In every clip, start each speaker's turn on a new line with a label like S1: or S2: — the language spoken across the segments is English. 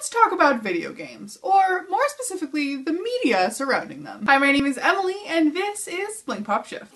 S1: let's talk about video games, or more specifically, the media surrounding them. Hi, my name is Emily, and this is Blink Pop Shift.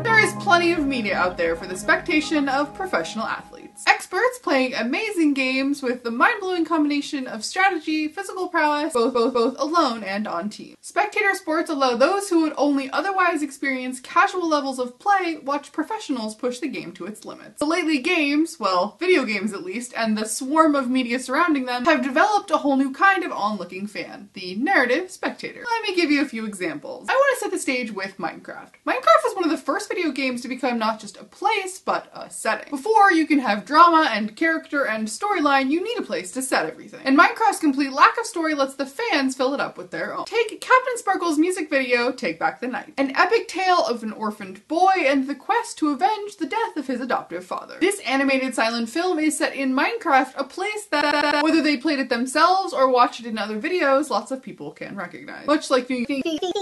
S1: There is plenty of media out there for the spectation of professional athletes. Experts playing amazing games with the mind-blowing combination of strategy, physical prowess, both alone and on team. Spectator sports allow those who would only otherwise experience casual levels of play watch professionals push the game to its limits. The lately games, well, video games at least, and the swarm of media surrounding them have developed a whole new kind of onlooking fan, the narrative spectator. Let me give you a few examples. I want to set the stage with Minecraft. Minecraft was one of the first video games to become not just a place, but a setting. Before you can have drama and character and storyline, you need a place to set everything. And Minecraft's complete lack of story lets the fans fill it up with their own. Take Captain Sparkle's music video, Take Back the Night. An epic tale of an orphaned boy and the quest to avenge the death of his adoptive father. This animated silent film is set in Minecraft, a place that, whether they played it themselves or watched it in other videos, lots of people can recognize. Much like New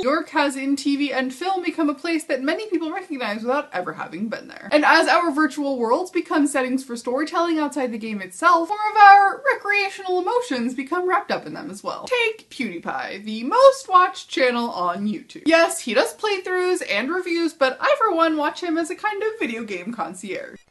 S1: York has in TV and film become a place that many people recognize without ever having been there. And as our virtual worlds become settings for storytelling outside the game itself, more of our recreational emotions become wrapped up in them as well. Take Pewdiepie, the most watched channel on YouTube. Yes, he does playthroughs and reviews, but I for one watch him as a kind of video game concierge.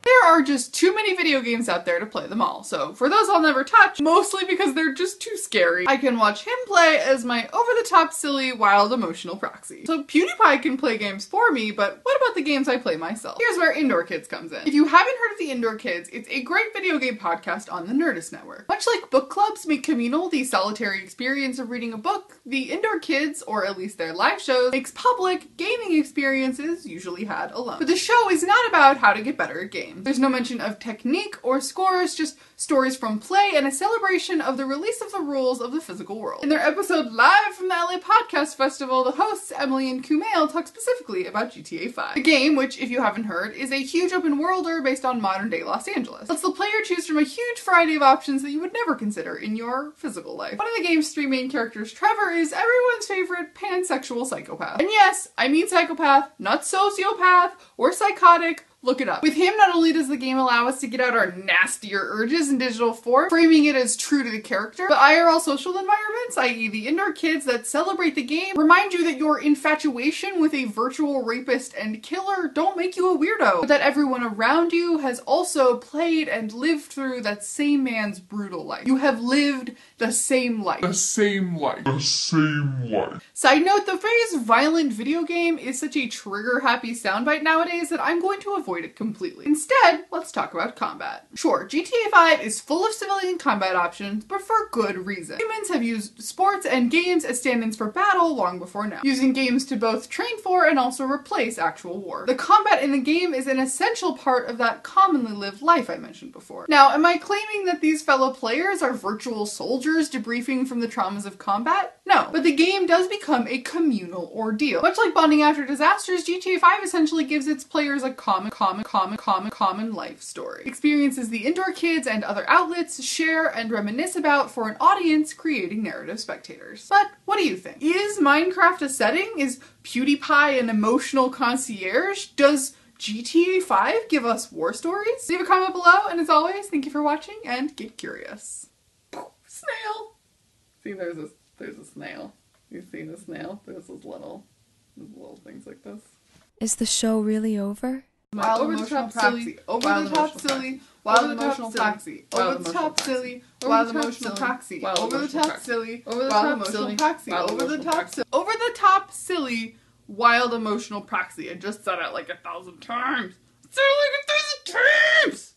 S1: There are just too many video games out there to play them all, so for those I'll never touch, mostly because they're just too scary, I can watch him play as my over-the-top silly, wild, emotional proxy. So Pewdiepie can play games for me, but what about the games I play myself? Here's where Indoor Kids comes in. If you haven't heard of the Indoor Kids, it's a great video game podcast on the Nerdist Network. Much like book clubs make communal the solitary experience of reading a book, the Indoor Kids, or at least their live shows, makes public gaming experiences usually had alone. But the show is not about how to get better at games. There's no mention of technique or scores, just stories from play and a celebration of the release of the rules of the physical world. In their episode live from the LA Podcast Festival, the hosts, Emily and Kumail, talk specifically about GTA5. The game, which, if you haven't heard, is a huge open worlder based on modern-day Los Angeles. Lets the player choose from a huge variety of options that you would never consider in your physical life. One of the game's three main characters, Trevor, is everyone's favorite pansexual psychopath. And yes, I mean psychopath, not sociopath or psychotic. Look it up. With him, not only does the game allow us to get out our nastier urges in digital form, framing it as true to the character, but IRL social environments, i.e. the Indoor Kids that celebrate the game, remind you that your infatuation with a virtual rapist and killer don't make you a weirdo, but that everyone around you has also played and lived through that same man's brutal life. You have lived the same life. The same life. The same life. Side note, the phrase violent video game is such a trigger-happy soundbite nowadays that I'm going to avoid it completely. Instead, let's talk about combat. Sure, GTA5 is full of civilian combat options, but for good reason. Humans have used sports and games as stand-ins for battle long before now, using games to both train for and also replace actual war. The combat in the game is an essential part of that commonly lived life I mentioned before. Now, am I claiming that these fellow players are virtual soldiers debriefing from the traumas of combat? No, but the game does become a communal ordeal. Much like bonding after disasters, GTA5 essentially gives its players a common life story. Experiences the Indoor Kids and other outlets share and reminisce about for an audience creating narrative spectators. But what do you think? Is Minecraft a setting? Is Pewdiepie an emotional concierge? Does GTA5 give us war stories? Leave a comment below, and as always, thank you for watching, and get curious. Snail! See, there's a snail. You've seen a snail? There's little things like this.
S2: Is the show really over?
S1: Wild emotional proxy. Over the top silly. Wild emotional proxy. Over the top silly. Wild emotional proxy. Over the top silly. Wild emotional proxy. Over the top silly. Wild emotional proxy. I just said it like 1,000 times. I said it like 1,000 times!